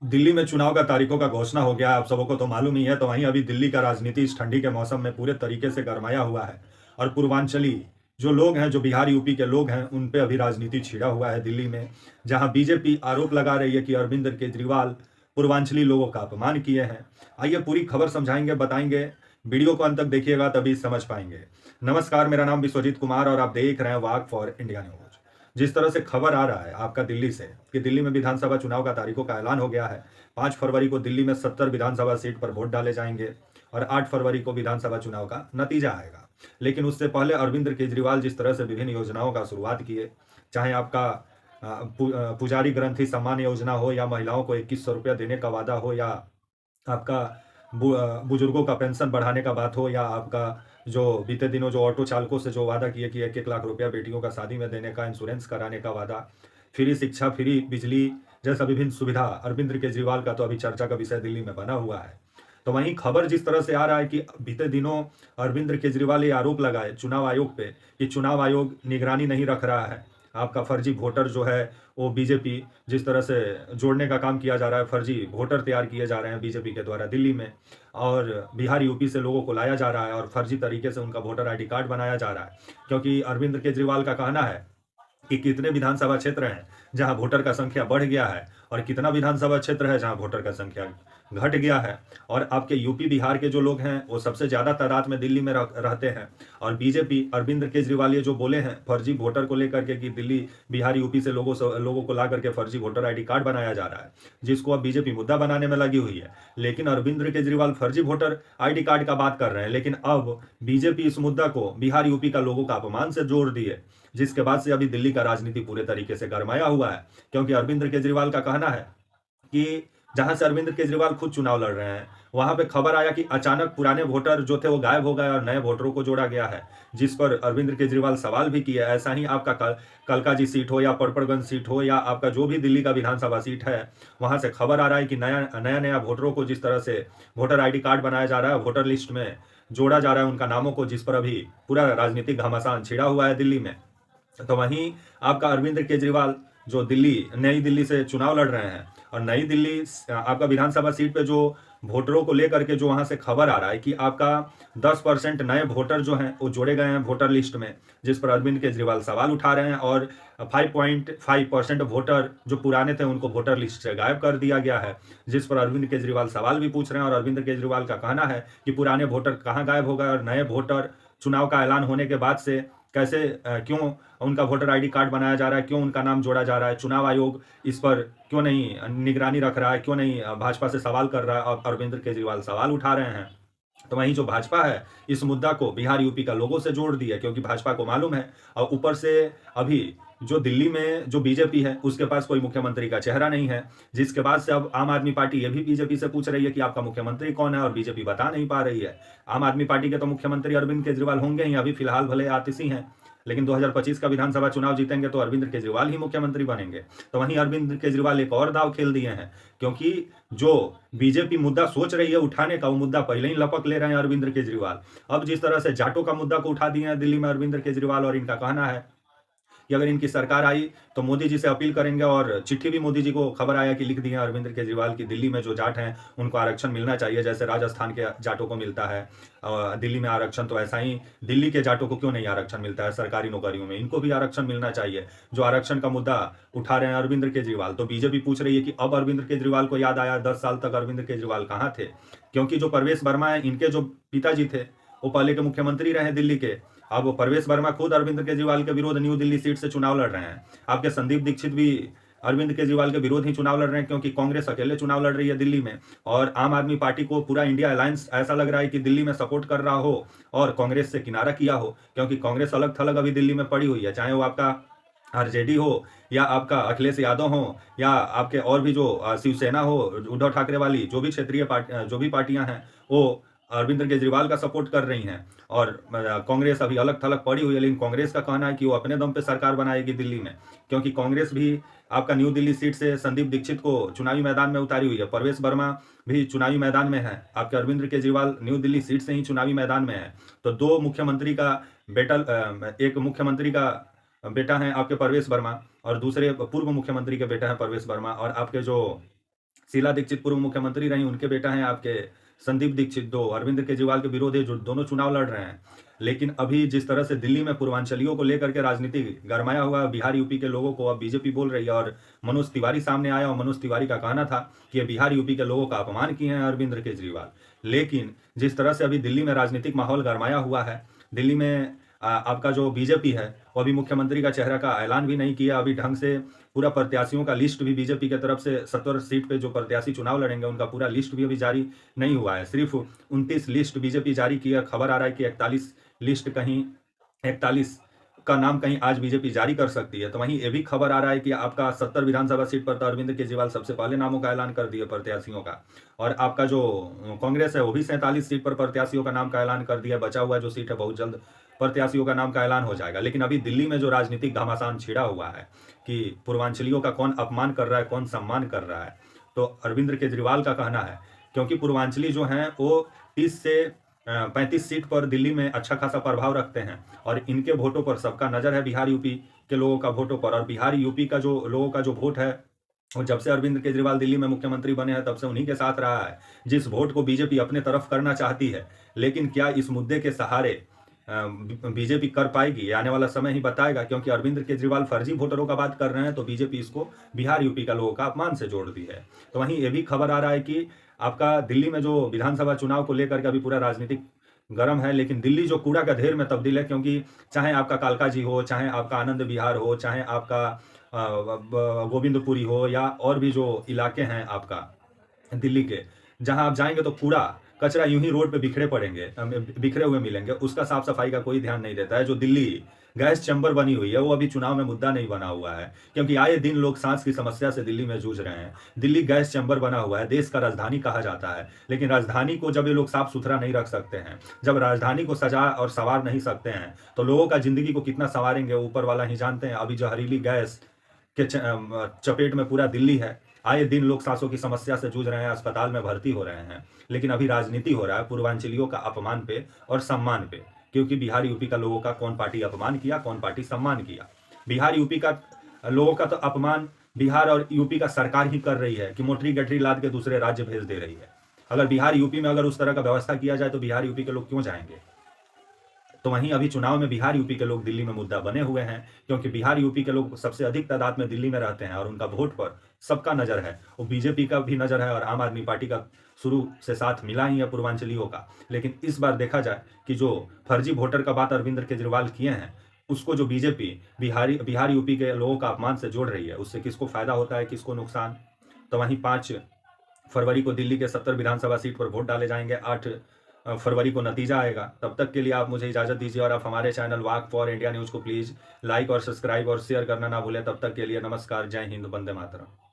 दिल्ली में चुनाव का तारीखों का घोषणा हो गया है, आप सबों को तो मालूम ही है। तो वहीं अभी दिल्ली का राजनीति इस ठंडी के मौसम में पूरे तरीके से गरमाया हुआ है। और पूर्वांचली जो लोग हैं, जो बिहार यूपी के लोग हैं, उन पे अभी राजनीति छिड़ा हुआ है दिल्ली में। जहां बीजेपी आरोप लगा रही है कि अरविंद केजरीवाल पूर्वांचली लोगों का अपमान किए हैं। आइए पूरी खबर समझाएंगे, बताएंगे। वीडियो को अंत तक देखिएगा तभी समझ पाएंगे। नमस्कार, मेरा नाम विश्वजीत कुमार और आप देख रहे हैं वाक फॉर इंडिया न्यूज। जिस तरह से खबर आ रहा है आपका दिल्ली से कि दिल्ली में विधानसभा चुनाव का तारीखों का ऐलान हो गया है। 5 फरवरी को दिल्ली में 70 विधानसभा सीट पर वोट डाले जाएंगे और 8 फरवरी को विधानसभा चुनाव का नतीजा आएगा। लेकिन उससे पहले अरविंद केजरीवाल जिस तरह से विभिन्न योजनाओं का शुरुआत किए, चाहे आपका पुजारी ग्रंथि सम्मान योजना हो, या महिलाओं को 2100 रुपया देने का वादा हो, या आपका बुजुर्गों का पेंशन बढ़ाने का बात हो, या आपका जो बीते दिनों जो ऑटो चालकों से जो वादा किए कि 1-1 लाख रुपया बेटियों का शादी में देने का, इंश्योरेंस कराने का वादा, फ्री शिक्षा, फ्री बिजली जैसा विभिन्न सुविधा अरविंद केजरीवाल का तो अभी चर्चा का विषय दिल्ली में बना हुआ है। तो वहीं खबर जिस तरह से आ रहा है कि बीते दिनों अरविंद केजरीवाल ये आरोप लगाए चुनाव आयोग पे कि चुनाव आयोग निगरानी नहीं रख रहा है। आपका फर्जी वोटर जो है वो बीजेपी जिस तरह से जोड़ने का काम किया जा रहा है, फर्जी वोटर तैयार किए जा रहे हैं बीजेपी के द्वारा दिल्ली में, और बिहार यूपी से लोगों को लाया जा रहा है और फर्जी तरीके से उनका वोटर आईडी कार्ड बनाया जा रहा है। क्योंकि अरविंद केजरीवाल का कहना है कि कितने विधानसभा क्षेत्र हैं जहां वोटर का संख्या बढ़ गया है और कितना विधानसभा क्षेत्र है जहां वोटर का संख्या घट गया है। और आपके यूपी बिहार के जो लोग हैं वो सबसे ज्यादा तादाद में दिल्ली में रहते हैं। और बीजेपी अरविंद केजरीवाल ये जो बोले हैं फर्जी वोटर को लेकर के कि दिल्ली बिहार यूपी से लोगों को ला करके फर्जी वोटर आईडी कार्ड बनाया जा रहा है, जिसको अब बीजेपी मुद्दा बनाने में लगी हुई है। लेकिन अरविंद केजरीवाल फर्जी वोटर आईडी कार्ड का बात कर रहे हैं, लेकिन अब बीजेपी इस मुद्दा को बिहार यूपी का लोगों का अपमान से जोड़ दिए, जिसके बाद से अभी दिल्ली का राजनीति पूरे तरीके से गरमाया हुआ है। क्योंकि अरविंद केजरीवाल का कहना है कि जहां से अरविंद केजरीवाल खुद चुनाव लड़ रहे हैं वहां पे खबर आया कि अचानक पुराने वोटर जो थे वो गायब हो गए और नए वोटरों को जोड़ा गया है, जिस पर अरविंद केजरीवाल सवाल भी किया। ऐसा ही आपका कलकाजी सीट हो या पड़पड़गंज सीट हो या आपका जो भी दिल्ली का विधानसभा सीट है, वहां से खबर आ रहा है कि नया नया वोटरों को जिस तरह से वोटर आईडी कार्ड बनाया जा रहा है, वोटर लिस्ट में जोड़ा जा रहा है उनका नामों को, जिस पर अभी पूरा राजनीतिक घमासान छिड़ा हुआ है दिल्ली में। तो वहीं आपका अरविंद केजरीवाल जो नई दिल्ली से चुनाव लड़ रहे हैं, और नई दिल्ली आपका विधानसभा सीट पे जो वोटरों को लेकर के जो वहां से खबर आ रहा है कि आपका 10% नए वोटर जो हैं वो जोड़े गए हैं वोटर लिस्ट में, जिस पर अरविंद केजरीवाल सवाल उठा रहे हैं। और 5.5% वोटर जो पुराने थे उनको वोटर लिस्ट से गायब कर दिया गया है, जिस पर अरविंद केजरीवाल सवाल भी पूछ रहे हैं। और अरविंद केजरीवाल का कहना है कि पुराने वोटर कहाँ गायब हो गए और नए वोटर चुनाव का ऐलान होने के बाद से कैसे क्यों उनका वोटर आईडी कार्ड बनाया जा रहा है, क्यों उनका नाम जोड़ा जा रहा है, चुनाव आयोग इस पर क्यों नहीं निगरानी रख रहा है, क्यों नहीं भाजपा से सवाल कर रहा है। और अरविंद केजरीवाल सवाल उठा रहे हैं। तो वहीं जो भाजपा है इस मुद्दा को बिहार यूपी का लोगों से जोड़ दी है, क्योंकि भाजपा को मालूम है। और ऊपर से अभी जो दिल्ली में जो बीजेपी है उसके पास कोई मुख्यमंत्री का चेहरा नहीं है, जिसके बाद से अब आम आदमी पार्टी ये भी बीजेपी से पूछ रही है कि आपका मुख्यमंत्री कौन है, और बीजेपी बता नहीं पा रही है। आम आदमी पार्टी के तो मुख्यमंत्री अरविंद केजरीवाल होंगे ही, अभी फिलहाल भले आतिशी हैं, लेकिन 2025 का विधानसभा चुनाव जीतेंगे तो अरविंद केजरीवाल ही मुख्यमंत्री बनेंगे। तो वहीं अरविंद केजरीवाल एक और दाव खेल दिए हैं, क्योंकि जो बीजेपी मुद्दा सोच रही है उठाने का, वो मुद्दा पहले ही लपक ले रहे हैं अरविंद केजरीवाल। अब जिस तरह से जाटों का मुद्दा को उठा दिए हैं दिल्ली में अरविंद केजरीवाल, और इनका कहना है कि अगर इनकी सरकार आई तो मोदी जी से अपील करेंगे, और चिट्ठी भी मोदी जी को खबर आया कि लिख दी है अरविंद केजरीवाल की दिल्ली में जो जाट हैं उनको आरक्षण मिलना चाहिए, जैसे राजस्थान के जाटों को मिलता है दिल्ली में आरक्षण, तो ऐसा ही दिल्ली के जाटों को क्यों नहीं आरक्षण मिलता है सरकारी नौकरियों में, इनको भी आरक्षण मिलना चाहिए। जो आरक्षण का मुद्दा उठा रहे हैं अरविंद केजरीवाल, तो बीजेपी पूछ रही है कि अब अरविंद केजरीवाल को याद आया 10 साल तक अरविंद केजरीवाल कहाँ थे। क्योंकि जो परवेश वर्मा है, इनके जो पिताजी थे वो पहले के मुख्यमंत्री रहे दिल्ली के। अब परवेश वर्मा खुद अरविंद केजरीवाल के विरोध न्यू दिल्ली सीट से चुनाव लड़ रहे हैं। आपके संदीप दीक्षित भी अरविंद केजरीवाल के विरोध ही चुनाव लड़ रहे हैं, क्योंकि कांग्रेस अकेले चुनाव लड़ रही है दिल्ली में, और आम आदमी पार्टी को पूरा इंडिया अलायंस ऐसा लग रहा है कि दिल्ली में सपोर्ट कर रहा हो और कांग्रेस से किनारा किया हो। क्योंकि कांग्रेस अलग थलग अभी दिल्ली में पड़ी हुई है, चाहे वो आपका आरजेडी हो या आपका अखिलेश यादव हो या आपके और भी जो शिवसेना हो, उद्धव ठाकरे वाली जो भी क्षेत्रीय जो भी पार्टियां हैं वो अरविंद केजरीवाल का सपोर्ट कर रही हैं। और कांग्रेस अभी अलग थलग पड़ी हुई है, लेकिन कांग्रेस का कहना है कि वो अपने दम पे सरकार बनाएगी दिल्ली में, क्योंकि कांग्रेस भी आपका न्यू दिल्ली सीट से संदीप दीक्षित को चुनावी मैदान में उतारी हुई है। परवेश वर्मा भी चुनावी मैदान में है, आपके अरविंद केजरीवाल न्यू दिल्ली सीट से ही चुनावी मैदान में है। तो दो मुख्यमंत्री का बेटा, एक मुख्यमंत्री का बेटा है आपके परवेश वर्मा, और दूसरे पूर्व मुख्यमंत्री के बेटा है परवेश वर्मा, और आपके जो शीला दीक्षित पूर्व मुख्यमंत्री रहीं, उनके बेटा हैं आपके संदीप दीक्षित, 2 अरविंद केजरीवाल के विरोधी जो दोनों चुनाव लड़ रहे हैं। लेकिन अभी जिस तरह से दिल्ली में पूर्वांचलियों को लेकर के राजनीति गरमाया हुआ है, बिहार यूपी के लोगों को अब बीजेपी बोल रही है और मनोज तिवारी सामने आया और मनोज तिवारी का कहना था कि ये बिहार यूपी के लोगों का अपमान किए हैं अरविंद केजरीवाल। लेकिन जिस तरह से अभी दिल्ली में राजनीतिक माहौल गरमाया हुआ है, दिल्ली में आपका जो बीजेपी है वो अभी मुख्यमंत्री का चेहरा का ऐलान भी नहीं किया अभी ढंग से। पूरा प्रत्याशियों का लिस्ट भी बीजेपी की तरफ से 70 सीट पे जो प्रत्याशी चुनाव लड़ेंगे उनका पूरा लिस्ट भी अभी जारी नहीं हुआ है। सिर्फ 29 लिस्ट बीजेपी जारी की है। खबर आ रहा है कि 41 लिस्ट कहीं 41 का नाम कहीं आज बीजेपी जारी कर सकती है। तो वहीं ये भी खबर आ रहा है कि आपका 70 विधानसभा सीट पर तो अरविंद केजरीवाल सबसे पहले नामों का ऐलान कर दिया प्रत्याशियों का, और आपका जो कांग्रेस है वो भी 47 सीट पर प्रत्याशियों का नाम का ऐलान कर दिया। बचा हुआ जो सीट है बहुत जल्द प्रत्याशियों का नाम का ऐलान हो जाएगा। लेकिन अभी दिल्ली में जो राजनीतिक घमासान छिड़ा हुआ है कि पूर्वांचलियों का कौन अपमान कर रहा है कौन सम्मान कर रहा है, तो अरविंद केजरीवाल का कहना है क्योंकि पूर्वांचली जो हैं वो 30 से 35 सीट पर दिल्ली में अच्छा खासा प्रभाव रखते हैं और इनके वोटों पर सबका नज़र है, बिहार यूपी के लोगों का वोटों पर। और बिहार यूपी का जो लोगों का जो वोट है वो जब से अरविंद केजरीवाल दिल्ली में मुख्यमंत्री बने हैं तब से उन्हीं के साथ रहा है, जिस वोट को बीजेपी अपने तरफ करना चाहती है। लेकिन क्या इस मुद्दे के सहारे बीजेपी कर पाएगी, आने वाला समय ही बताएगा। क्योंकि अरविंद केजरीवाल फर्जी वोटरों का बात कर रहे हैं तो बीजेपी इसको बिहार यूपी का लोगों का अपमान से जोड़ दी है। तो वहीं ये भी खबर आ रहा है कि आपका दिल्ली में जो विधानसभा चुनाव को लेकर के अभी पूरा राजनीतिक गर्म है, लेकिन दिल्ली जो कूड़ा का ढेर में तब्दील है। क्योंकि चाहे आपका कालका जी हो, चाहे आपका आनंद विहार हो, चाहे आपका गोविंदपुरी हो या और भी जो इलाके हैं आपका दिल्ली के, जहां आप जाएंगे तो कूड़ा कचरा यूं ही रोड पे बिखरे हुए मिलेंगे। उसका साफ सफाई का कोई ध्यान नहीं देता है। जो दिल्ली गैस चैम्बर बनी हुई है वो अभी चुनाव में मुद्दा नहीं बना हुआ है, क्योंकि आए दिन लोग सांस की समस्या से दिल्ली में जूझ रहे हैं। दिल्ली गैस चैम्बर बना हुआ है, देश का राजधानी कहा जाता है, लेकिन राजधानी को जब ये लोग साफ सुथरा नहीं रख सकते हैं, जब राजधानी को सजा और संवार नहीं सकते हैं, तो लोगों का जिंदगी को कितना संवारेंगे ऊपर वाला ही जानते हैं। अभी जहरीली गैस के चपेट में पूरा दिल्ली है। आए दिन लोग सांसों की समस्या से जूझ रहे हैं, अस्पताल में भर्ती हो रहे हैं। लेकिन अभी राजनीति हो रहा है पूर्वांचलियों का अपमान पे और सम्मान पे, क्योंकि बिहार यूपी का लोगों का कौन पार्टी अपमान किया कौन पार्टी सम्मान किया। बिहार यूपी का लोगों का तो अपमान बिहार और यूपी का सरकार ही कर रही है कि मोटरी गठरी लाद के दूसरे राज्य भेज दे रही है। अगर बिहार यूपी में अगर उस तरह का व्यवस्था किया जाए तो बिहार यूपी के लोग क्यों जाएंगे। तो वहीं अभी चुनाव में बिहार यूपी के लोग दिल्ली में मुद्दा बने हुए हैं, क्योंकि बिहार यूपी के लोग सबसे अधिक तादाद में दिल्ली में रहते हैं और उनका वोट पर सबका नजर है। वो बीजेपी का भी नजर है और आम आदमी पार्टी का शुरू से साथ मिला ही है पूर्वांचलियों का। लेकिन इस बार देखा जाए कि जो फर्जी वोटर का बात अरविंद केजरीवाल किए हैं उसको जो बीजेपी बिहार यूपी के लोगों का अपमान से जोड़ रही है, उससे किसको फायदा होता है किसको नुकसान। तो वहीं 5 फरवरी को दिल्ली के 70 विधानसभा सीट पर वोट डाले जाएंगे, 8 फरवरी को नतीजा आएगा। तब तक के लिए आप मुझे इजाज़त दीजिए और आप हमारे channel walk for India news को प्लीज़ लाइक और सब्सक्राइब और शेयर करना ना भूलें। तब तक के लिए नमस्कार, जय हिंद, वंदे मातरम।